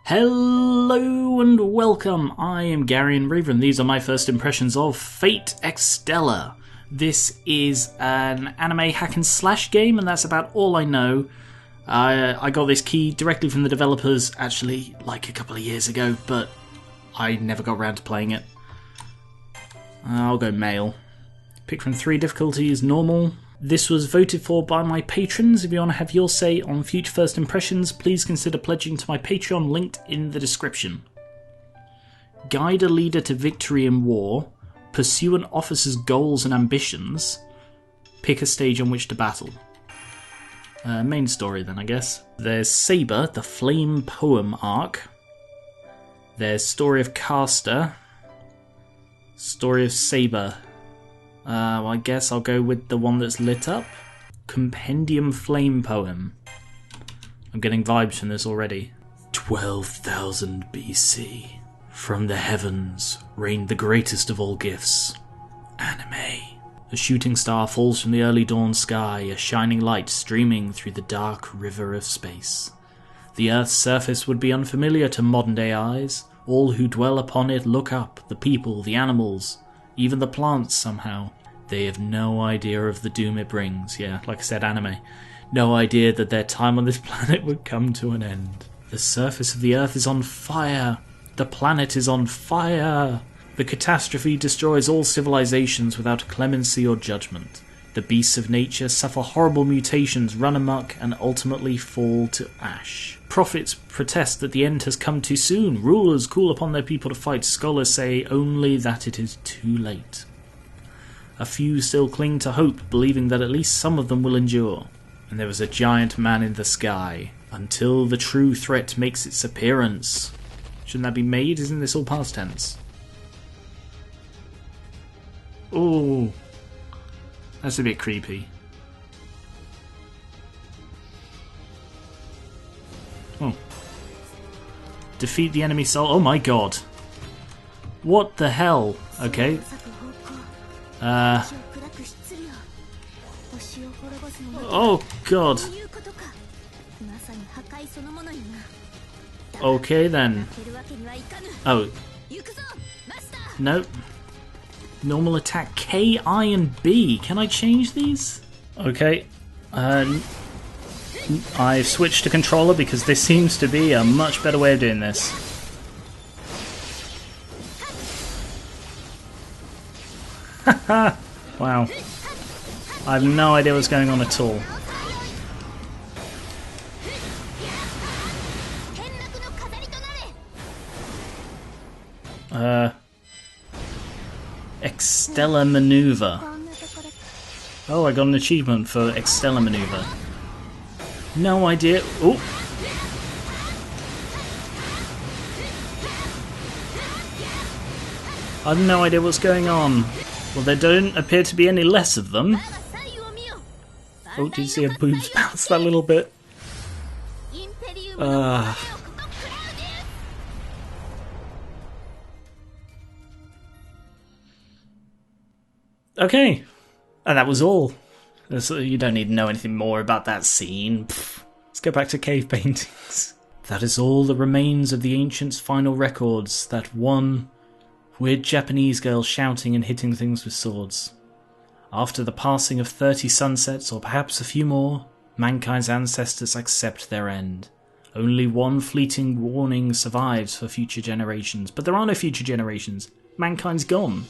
Hello and welcome, I am Geran and these are my first impressions of Fate EXTELLA. This is an anime hack and slash game and that's about all I know. I got this key directly from the developers actually like a couple of years ago, but I never got around to playing it. I'll go male. Pick from 3 difficulties, normal. This was voted for by my patrons. If you want to have your say on future first impressions, please consider pledging to my Patreon linked in the description. Guide a leader to victory in war. Pursue an officer's goals and ambitions. Pick a stage on which to battle. Main story then, I guess. There's Saber, the Flame Poem arc. There's Story of Caster. Story of Saber. Well, I guess I'll go with the one that's lit up. Compendium Flame Poem. I'm getting vibes from this already. 12,000 BC. From the heavens reigned the greatest of all gifts. Anime. A shooting star falls from the early dawn sky, a shining light streaming through the dark river of space. The Earth's surface would be unfamiliar to modern-day eyes. All who dwell upon it look up, the people, the animals, even the plants somehow. They have no idea of the doom it brings. Yeah, like I said, anime. No idea that their time on this planet would come to an end. The surface of the Earth is on fire. The planet is on fire. The catastrophe destroys all civilizations without clemency or judgment. The beasts of nature suffer horrible mutations, run amok, and ultimately fall to ash. Prophets protest that the end has come too soon. Rulers call upon their people to fight. Scholars say only that it is too late. A few still cling to hope, believing that at least some of them will endure. And there was a giant man in the sky, until the true threat makes its appearance. Shouldn't that be made? Isn't this all past tense? Ooh. That's a bit creepy. Oh. Defeat the enemy soul. Oh my god. What the hell? Okay. Oh god. Okay then. Oh. Nope. Normal attack K, I and B. Can I change these? Okay. I've switched to controller because this seems to be a much better way of doing this. Haha! Wow. I have no idea what's going on at all. EXTELLA maneuver. Oh, I got an achievement for EXTELLA maneuver. No idea. Oh! I have no idea what's going on. Well, there don't appear to be any less of them. Oh, did you see her boobs bounce that little bit? Okay. And that was all. So you don't need to know anything more about that scene. Pfft. Let's go back to cave paintings. That is all that remains of the ancients' final records. That one weird Japanese girl shouting and hitting things with swords. After the passing of 30 sunsets, or perhaps a few more, mankind's ancestors accept their end. Only one fleeting warning survives for future generations. But there are no future generations. Mankind's gone.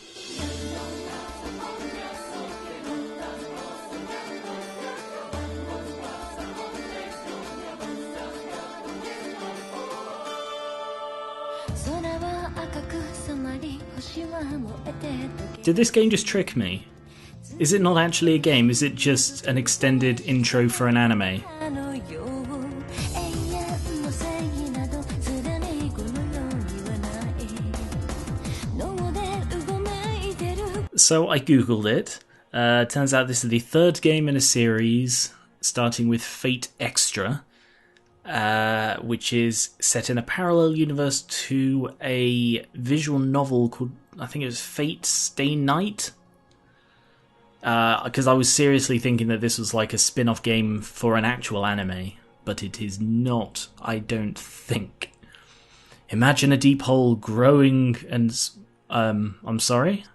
Did this game just trick me? Is it not actually a game? Is it just an extended intro for an anime? So I googled it. Turns out this is the 3rd game in a series, starting with Fate Extra. Which is set in a parallel universe to a visual novel called, I think it was Fate Stay Night. Because I was seriously thinking that this was like a spin-off game for an actual anime, but it is not, I don't think. Imagine a deep hole growing and... I'm sorry?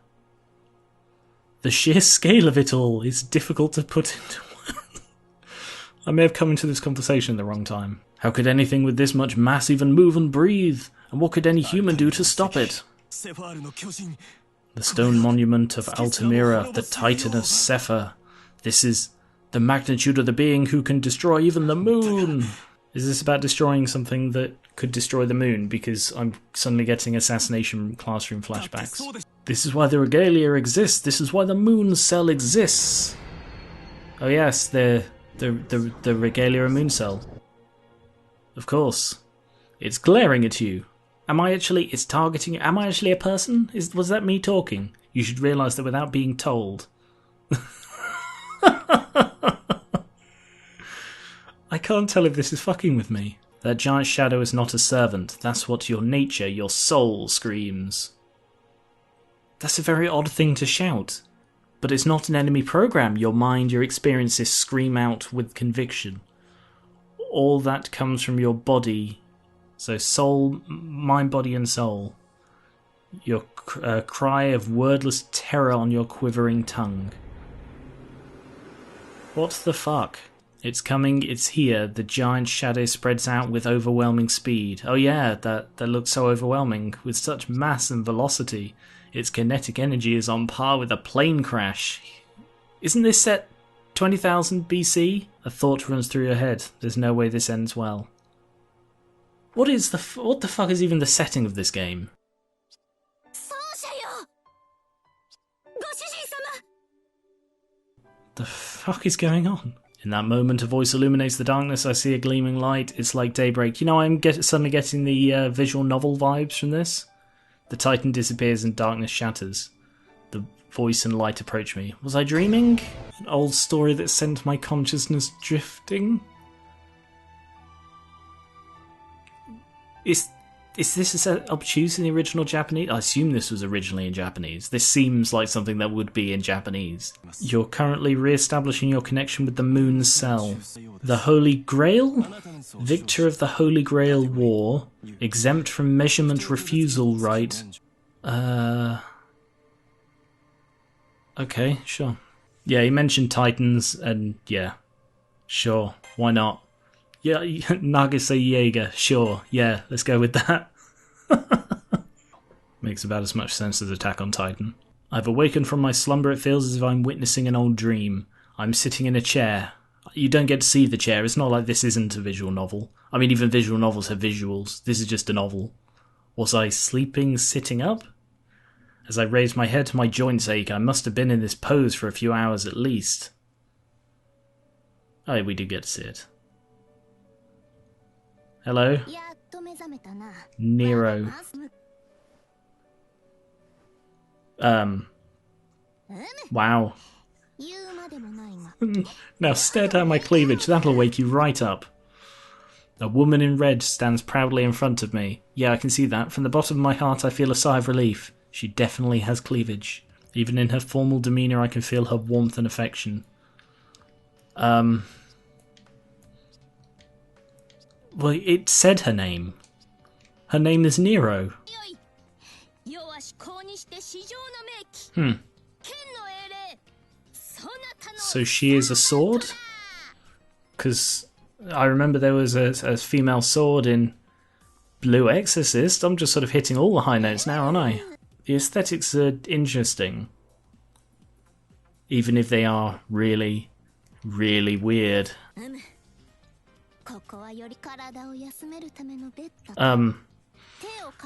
The sheer scale of it all is difficult to put into words. I may have come into this conversation at the wrong time. How could anything with this much mass even move and breathe? And what could any human do to stop it? The stone monument of Altamira, the Titan of Sephir. This is the magnitude of the being who can destroy even the moon. Is this about destroying something that could destroy the moon? Because I'm suddenly getting assassination classroom flashbacks. This is why the regalia exists. This is why the moon cell exists. Oh yes, the regalia moon cell. Of course. It's glaring at you. It's targeting you. Am I actually a person? Was that me talking? You should realise that without being told. I can't tell if this is fucking with me. That giant shadow is not a servant. That's what your nature, your soul, screams. That's a very odd thing to shout. But it's not an enemy program. Your mind, your experiences scream out with conviction. All that comes from your body. So soul, mind, body and soul. Your cry of wordless terror on your quivering tongue. What the fuck? It's coming, it's here. The giant shadow spreads out with overwhelming speed. Oh yeah, that looks so overwhelming. With such mass and velocity. Its kinetic energy is on par with a plane crash. Isn't this set 20,000 BC? A thought runs through your head. There's no way this ends well. What the fuck is even the setting of this game? The fuck is going on? In that moment, a voice illuminates the darkness. I see a gleaming light. It's like daybreak. You know, I'm suddenly getting the visual novel vibes from this. The Titan disappears and darkness shatters. The voice and light approach me. Was I dreaming? An old story that sent my consciousness drifting? Is this a set obtuse in the original Japanese? I assume this was originally in Japanese. This seems like something that would be in Japanese. You're currently re-establishing your connection with the moon cell. The Holy Grail? Victor of the Holy Grail War. Exempt from measurement refusal right. Okay, sure. Yeah, he mentioned Titans, and yeah. Sure, why not? Yeah, Nagisa Jaeger, sure, yeah, let's go with that. Makes about as much sense as Attack on Titan. I've awakened from my slumber. It feels as if I'm witnessing an old dream. I'm sitting in a chair. You don't get to see the chair. It's not like this isn't a visual novel. I mean, even visual novels have visuals. This is just a novel. Was I sleeping, sitting up? As I raised my head, my joints ache. I must have been in this pose for a few hours at least. Oh, we do get to see it. Hello? Nero. Wow. Now stare down my cleavage, that'll wake you right up. A woman in red stands proudly in front of me. Yeah, I can see that. From the bottom of my heart I feel a sigh of relief. She definitely has cleavage. Even in her formal demeanour I can feel her warmth and affection. Well, it said her name. Her name is Nero. So she is a sword? Because I remember there was a female sword in Blue Exorcist. I'm just sort of hitting all the high notes now, aren't I? The aesthetics are interesting. Even if they are really, really weird.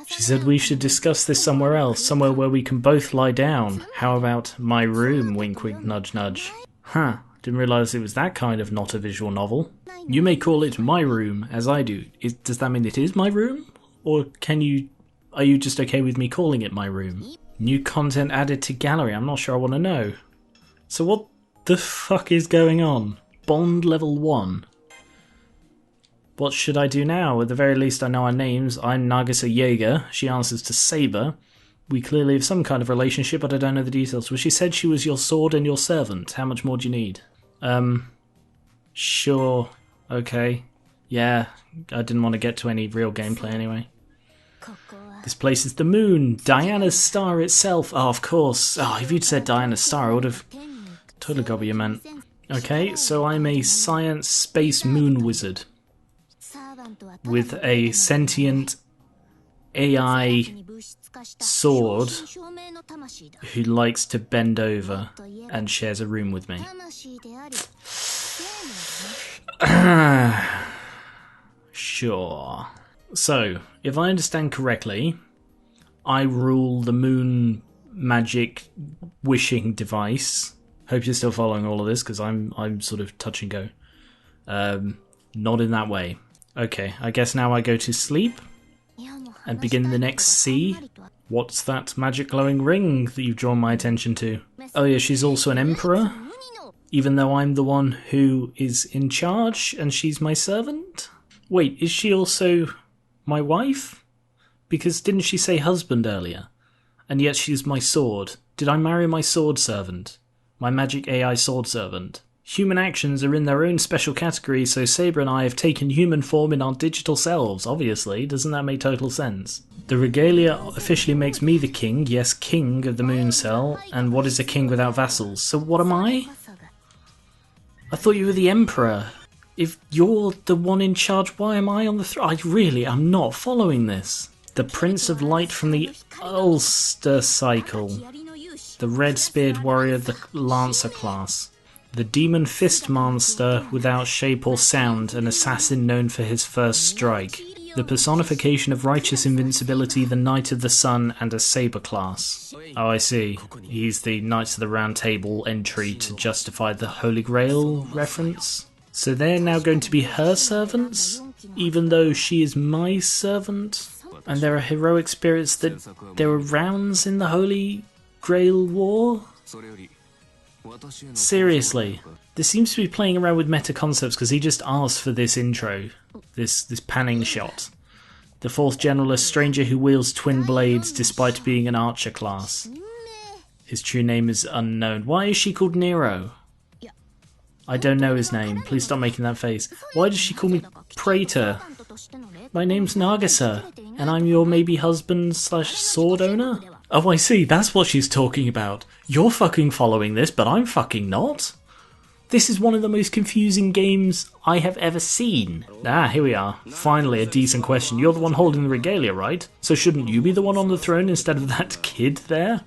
She said we should discuss this somewhere else, somewhere where we can both lie down. How about my room, wink wink nudge nudge. Huh, didn't realise it was that kind of not a visual novel. You may call it my room, as I do. Does that mean it is my room? Or are you just okay with me calling it my room? New content added to gallery, I'm not sure I want to know. So what the fuck is going on? Bond level 1. What should I do now? At the very least I know our names. I'm Nagisa Jaeger. She answers to Saber. We clearly have some kind of relationship, but I don't know the details. Well, she said she was your sword and your servant. How much more do you need? Sure. Okay. Yeah, I didn't want to get to any real gameplay anyway. This place is the moon, Diana's star itself. Oh, of course. Oh, if you'd said Diana's star, I would have totally got what you meant. Okay, so I'm a science space moon wizard with a sentient AI sword who likes to bend over and shares a room with me. Sure. So, if I understand correctly, I rule the moon magic wishing device. Hope you're still following all of this, because I'm sort of touch and go. Not in that way. Okay, I guess now I go to sleep and begin the next C. What's that magic glowing ring that you've drawn my attention to? Oh yeah, she's also an emperor, even though I'm the one who is in charge and she's my servant? Wait, is she also my wife? Because didn't she say husband earlier? And yet she's my sword. Did I marry my sword servant? My magic AI sword servant? Human actions are in their own special category, so Saber and I have taken human form in our digital selves, obviously. Doesn't that make total sense? The regalia officially makes me the king, yes, king of the moon cell, and what is a king without vassals? So what am I? I thought you were the emperor. If you're the one in charge, why am I on the throne? I'm not following this. The Prince of Light from the Ulster cycle. The red-speared warrior, the Lancer class. The Demon Fist Monster without shape or sound, an assassin known for his first strike. The personification of righteous invincibility, the Knight of the Sun, and a Saber class. Oh, I see. He's the Knights of the Round Table entry to justify the Holy Grail reference. So they're now going to be her servants, even though she is my servant? And there are heroic spirits that there were rounds in the Holy Grail War? Seriously, this seems to be playing around with meta concepts because he just asked for this intro, this panning shot. The fourth general, a stranger who wields twin blades despite being an archer class. His true name is unknown. Why is she called Nero? I don't know his name. Please stop making that face. Why does she call me Praetor? My name's Nagisa, and I'm your maybe husband / sword owner? Oh, I see, that's what she's talking about. You're fucking following this, but I'm fucking not. This is one of the most confusing games I have ever seen. Ah, here we are. Finally, a decent question. You're the one holding the regalia, right? So shouldn't you be the one on the throne instead of that kid there?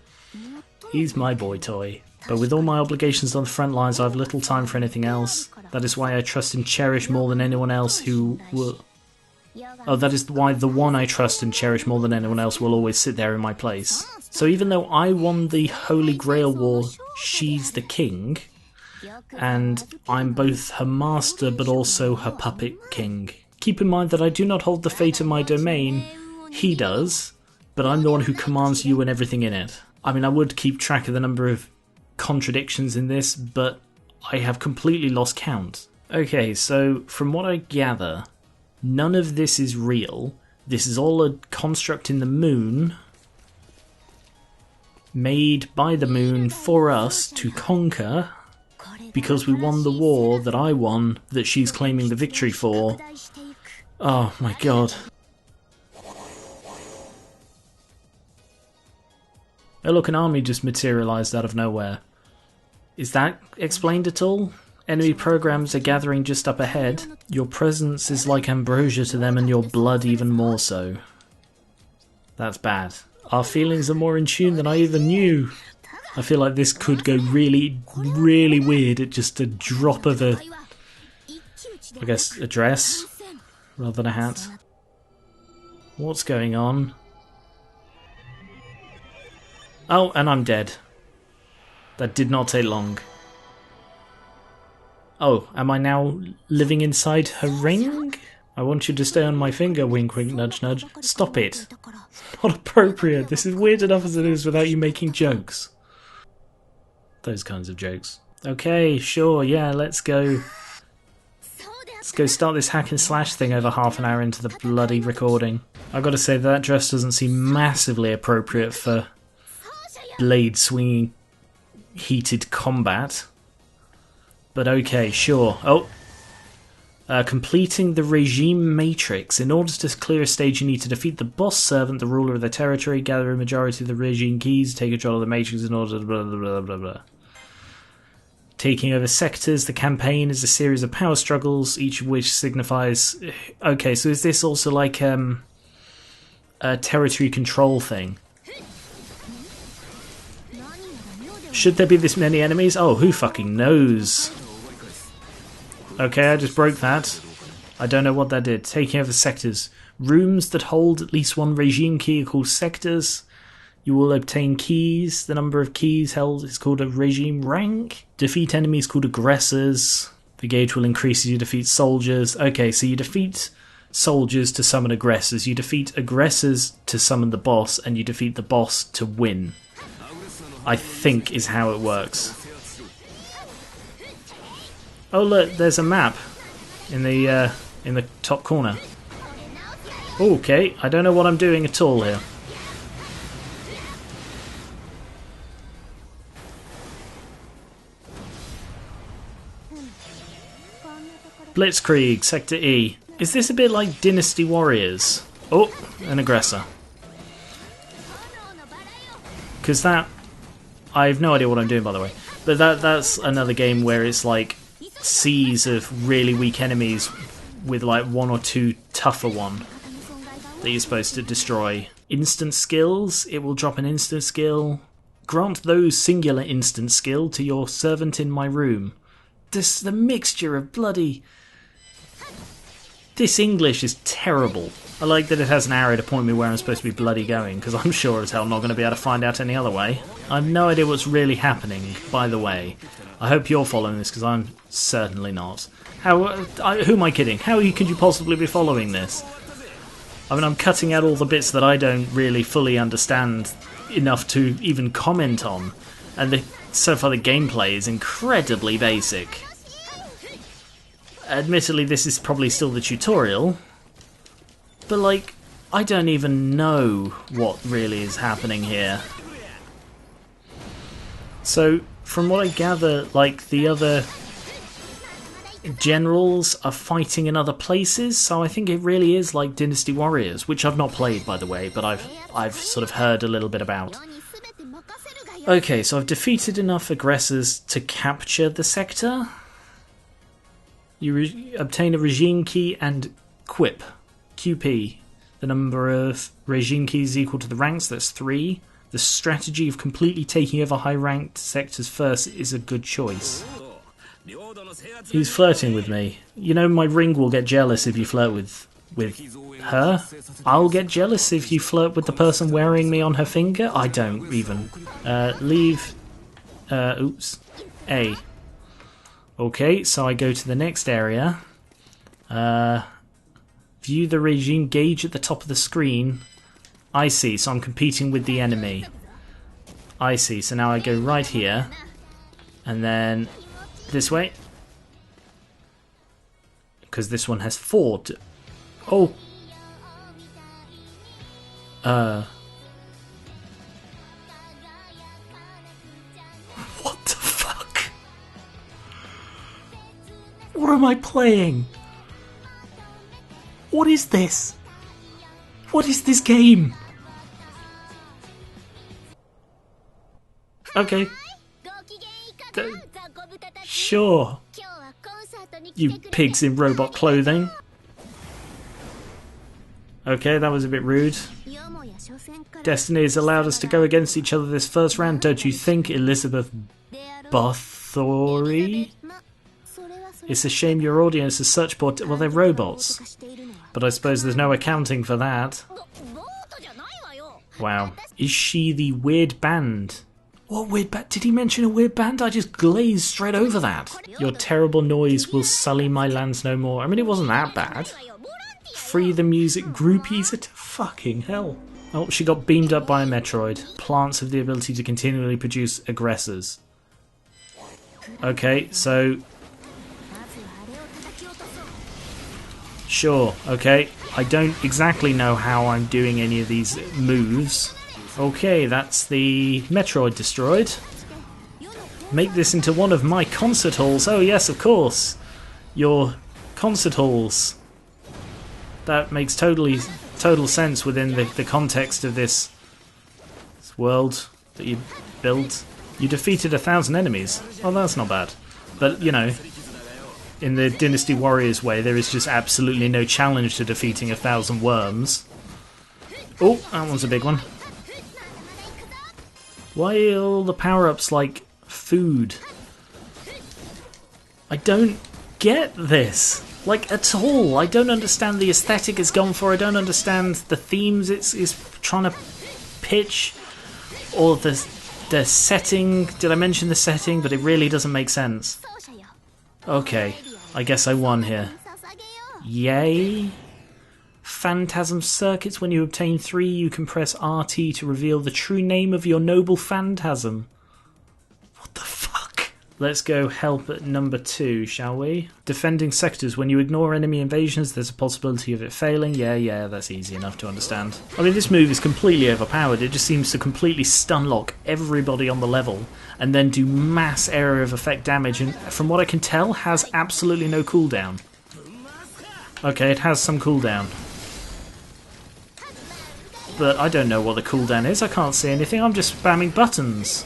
He's my boy toy. But with all my obligations on the front lines, I have little time for anything else. That is why I trust and cherish more than anyone else who will... Oh, that is why the one I trust and cherish more than anyone else will always sit there in my place. So even though I won the Holy Grail War, she's the king, and I'm both her master but also her puppet king. Keep in mind that I do not hold the fate of my domain, he does, but I'm the one who commands you and everything in it. I mean, I would keep track of the number of contradictions in this, but I have completely lost count. Okay, so from what I gather, none of this is real. This is all a construct in the moon, made by the moon for us to conquer, because we won the war that I won, that she's claiming the victory for. Oh my god. Oh look, an army just materialised out of nowhere. Is that explained at all? Enemy programs are gathering just up ahead. Your presence is like ambrosia to them and your blood even more so. That's bad. Our feelings are more in tune than I even knew. I feel like this could go really, really weird at just a drop of a... I guess a dress, rather than a hat. What's going on? Oh, and I'm dead. That did not take long. Oh, am I now living inside her ring? I want you to stay on my finger, wink wink nudge nudge. Stop it. Not appropriate. This is weird enough as it is without you making jokes. Those kinds of jokes. Okay, sure, yeah, let's go. Let's go start this hack and slash thing over half an hour into the bloody recording. I've got to say that dress doesn't seem massively appropriate for blade swinging heated combat. But okay, sure. Oh. Completing the regime matrix. In order to clear a stage, you need to defeat the boss servant, the ruler of the territory, gather a majority of the regime keys, take control of the matrix in order to blah blah blah blah blah. Taking over sectors. The campaign is a series of power struggles, each of which signifies... Okay, so is this also like a territory control thing? Should there be this many enemies? Oh, who fucking knows? Okay, I just broke that. I don't know what that did. Taking over sectors. Rooms that hold at least one regime key are called sectors. You will obtain keys. The number of keys held is called a regime rank. Defeat enemies called aggressors. The gauge will increase as you defeat soldiers. Okay, so you defeat soldiers to summon aggressors. You defeat aggressors to summon the boss. And you defeat the boss to win. I think is how it works. Oh look, there's a map in the top corner. Okay, I don't know what I'm doing at all here. Blitzkrieg, Sector E. Is this a bit like Dynasty Warriors? Oh, an aggressor. Because that... I have no idea what I'm doing, by the way. But that's another game where it's like seas of really weak enemies with like one or two tougher one that you're supposed to destroy. Instant skills. It will drop an instant skill. Grant those singular instant skill to your servant in my room. The mixture of bloody... This English is terrible. I like that it has an arrow to point me where I'm supposed to be bloody going, because I'm sure as hell not going to be able to find out any other way. I have no idea what's really happening, by the way. I hope you're following this, because I'm certainly not. Who am I kidding? How could you possibly be following this? I mean, I'm cutting out all the bits that I don't really fully understand enough to even comment on. And so far the gameplay is incredibly basic. Admittedly, this is probably still the tutorial. But, like, I don't even know what really is happening here. So, from what I gather, like, the other generals are fighting in other places, so I think it really is like Dynasty Warriors, which I've not played, by the way, but I've sort of heard a little bit about. Okay, so I've defeated enough aggressors to capture the sector. You obtain a regime key and quip. QP. The number of regime keys is equal to the ranks, that's 3. The strategy of completely taking over high-ranked sectors first is a good choice. He's flirting with me. You know, my ring will get jealous if you flirt with her. I'll get jealous if you flirt with the person wearing me on her finger. I don't even. Leave. Oops. A. Okay, so I go to the next area. View the regime gauge at the top of the screen. I see, so I'm competing with the enemy. I see, so now I go right here. And then this way. Because this one has 4. Oh! What the fuck? What am I playing? What is this? What is this game? Okay. Sure. You pigs in robot clothing. Okay, that was a bit rude. Destiny has allowed us to go against each other this first round, don't you think, Elizabeth Bathory? It's a shame your audience is such poor... Well, they're robots. But I suppose there's no accounting for that. Wow. Is she the weird band? What weird band? Did he mention a weird band? I just glazed straight over that. Your terrible noise will sully my lands no more. I mean, it wasn't that bad. Free the music groupies at fucking hell. Oh, she got beamed up by a Metroid. Plants have the ability to continually produce aggressors. Okay, so... Sure, okay. I don't exactly know how I'm doing any of these moves. Okay, that's the Metroid destroyed. Make this into one of my concert halls. Oh yes, of course. Your Concert halls. That makes total sense within the context of this world that you built. You defeated 1,000 enemies. Oh, that's not bad. But, you know, in the Dynasty Warriors way, there is just absolutely no challenge to defeating 1,000 worms. Oh, that one's a big one. Why are all the power-ups like food? I don't get this. Like, at all. I don't understand the aesthetic it's gone for. I don't understand the themes it's trying to pitch. Or the setting. Did I mention the setting? But it really doesn't make sense. Okay, I guess I won here. Yay. Phantasm circuits. When you obtain 3, you can press RT to reveal the true name of your noble phantasm. What the fuck? Let's go help at number 2, shall we? Defending sectors. When you ignore enemy invasions, there's a possibility of it failing. Yeah, that's easy enough to understand. I mean, this move is completely overpowered. It just seems to completely stun lock everybody on the level and then do mass area of effect damage, and from what I can tell, has absolutely no cooldown. Okay, it has some cooldown. But I don't know what the cooldown is. I can't see anything. I'm just spamming buttons.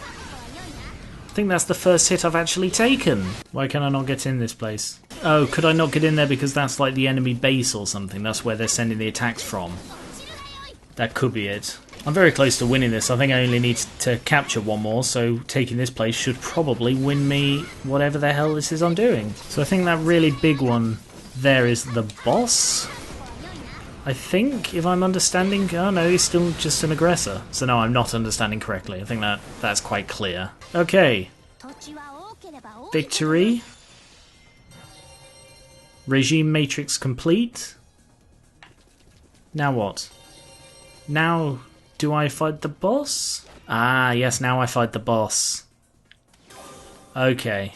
I think that's the first hit I've actually taken. Why can I not get in this place? Oh, could I not get in there because that's like the enemy base or something? That's where they're sending the attacks from. That could be it. I'm very close to winning this. I think I only need to capture one more, so taking this place should probably win me whatever the hell this is I'm doing. So I think that really big one there is the boss? I think, if I'm understanding... Oh no, he's still just an aggressor. So no, I'm not understanding correctly. I think that's quite clear. Okay. Victory. Regime matrix complete. Now what? Now, do I fight the boss? Ah, yes, now I fight the boss. Okay.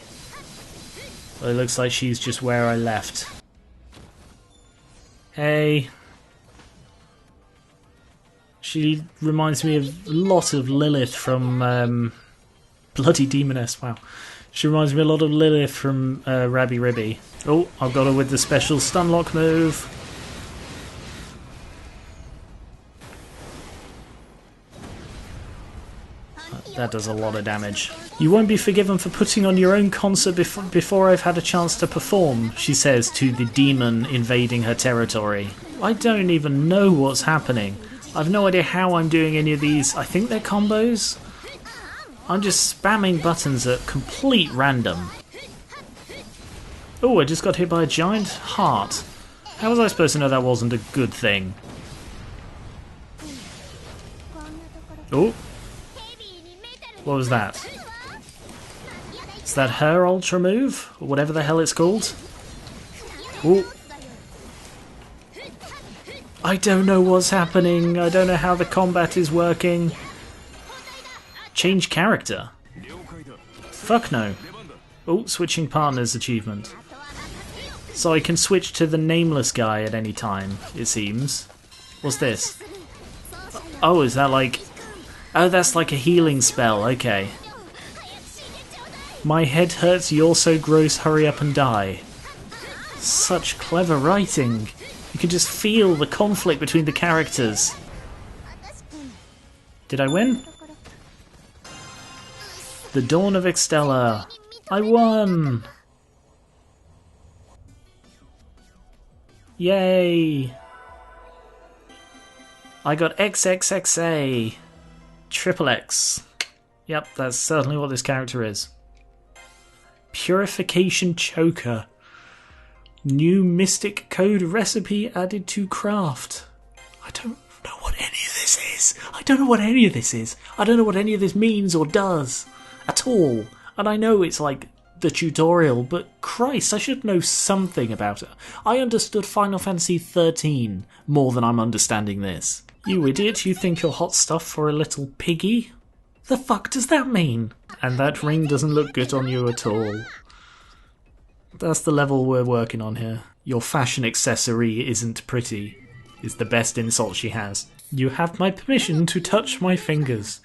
Well, it looks like she's just where I left. Hey. She reminds me of a lot of Lilith from Bloody Demoness. Wow. She reminds me a lot of Lilith from Rabby Ribby. Oh, I've got her with the special stun lock move. That does a lot of damage. You won't be forgiven for putting on your own concert before I've had a chance to perform, she says to the demon invading her territory. I don't even know what's happening. I've no idea how I'm doing any of these. I think they're combos. I'm just spamming buttons at complete random. Oh, I just got hit by a giant heart. How was I supposed to know that wasn't a good thing? Oh. What was that? Is that her ultra move? Or whatever the hell it's called? Ooh. I don't know what's happening. I don't know how the combat is working. Change character? Fuck no. Oh, switching partners achievement. So I can switch to the nameless guy at any time, it seems. What's this? Oh, is that like... Oh, that's like a healing spell, okay. My head hurts, you're so gross, hurry up and die. Such clever writing. You can just feel the conflict between the characters. Did I win? The Dawn of EXTELLA. I won! Yay! I got XXXA. Triple X. Yep, that's certainly what this character is. Purification Choker. New Mystic Code recipe added to craft. I don't know what any of this is. I don't know what any of this is. I don't know what any of this means or does. At all. And I know it's like the tutorial, but Christ, I should know something about it. I understood Final Fantasy 13 more than I'm understanding this. You idiot, you think you're hot stuff for a little piggy? The fuck does that mean? And that ring doesn't look good on you at all. That's the level we're working on here. Your fashion accessory isn't pretty, is the best insult she has. You have my permission to touch my fingers.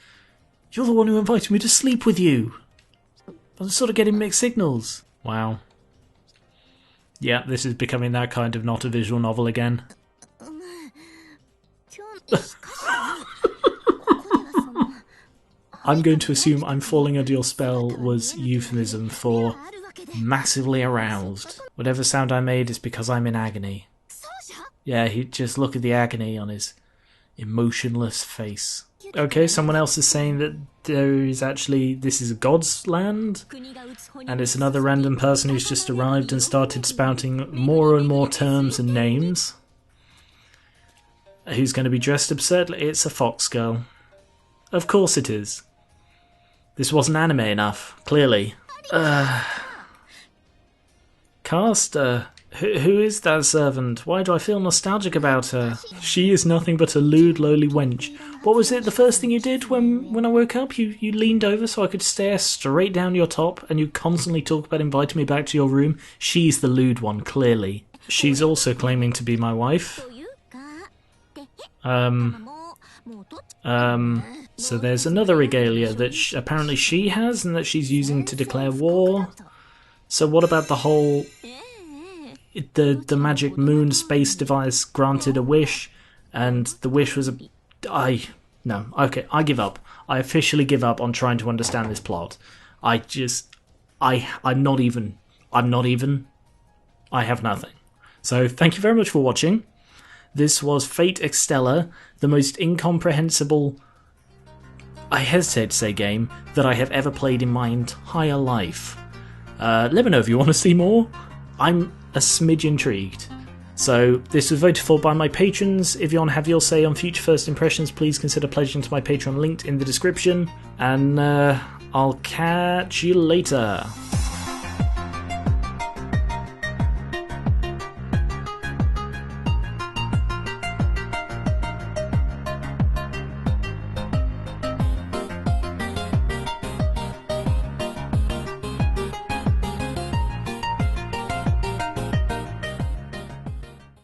You're the one who invited me to sleep with you. I'm sort of getting mixed signals. Wow. Yeah, this is becoming that kind of not a visual novel again. I'm going to assume I'm falling under your spell was euphemism for massively aroused. Whatever sound I made is because I'm in agony. Yeah, just look at the agony on his emotionless face. Okay, someone else is saying that this is a god's land, and it's another random person who's just arrived and started spouting more and more terms and names. Who's going to be dressed absurdly? It's a fox girl. Of course it is. This wasn't anime enough, clearly. Cast, who is that servant? Why do I feel nostalgic about her? She is nothing but a lewd, lowly wench. What was it, the first thing you did when I woke up? You leaned over so I could stare straight down your top, and you constantly talk about inviting me back to your room? She's the lewd one, clearly. She's also claiming to be my wife. So there's another regalia that apparently she has and that she's using to declare war. So what about the whole... The magic moon space device granted a wish, and the wish was no, okay, I give up. I officially give up on trying to understand this plot. I have nothing. So thank you very much for watching. This was Fate EXTELLA, the most incomprehensible, I hesitate to say game, that I have ever played in my entire life. Let me know if you want to see more. I'm a smidge intrigued. So this was voted for by my patrons. If you want to have your say on future first impressions, please consider pledging to my Patreon linked in the description. And I'll catch you later.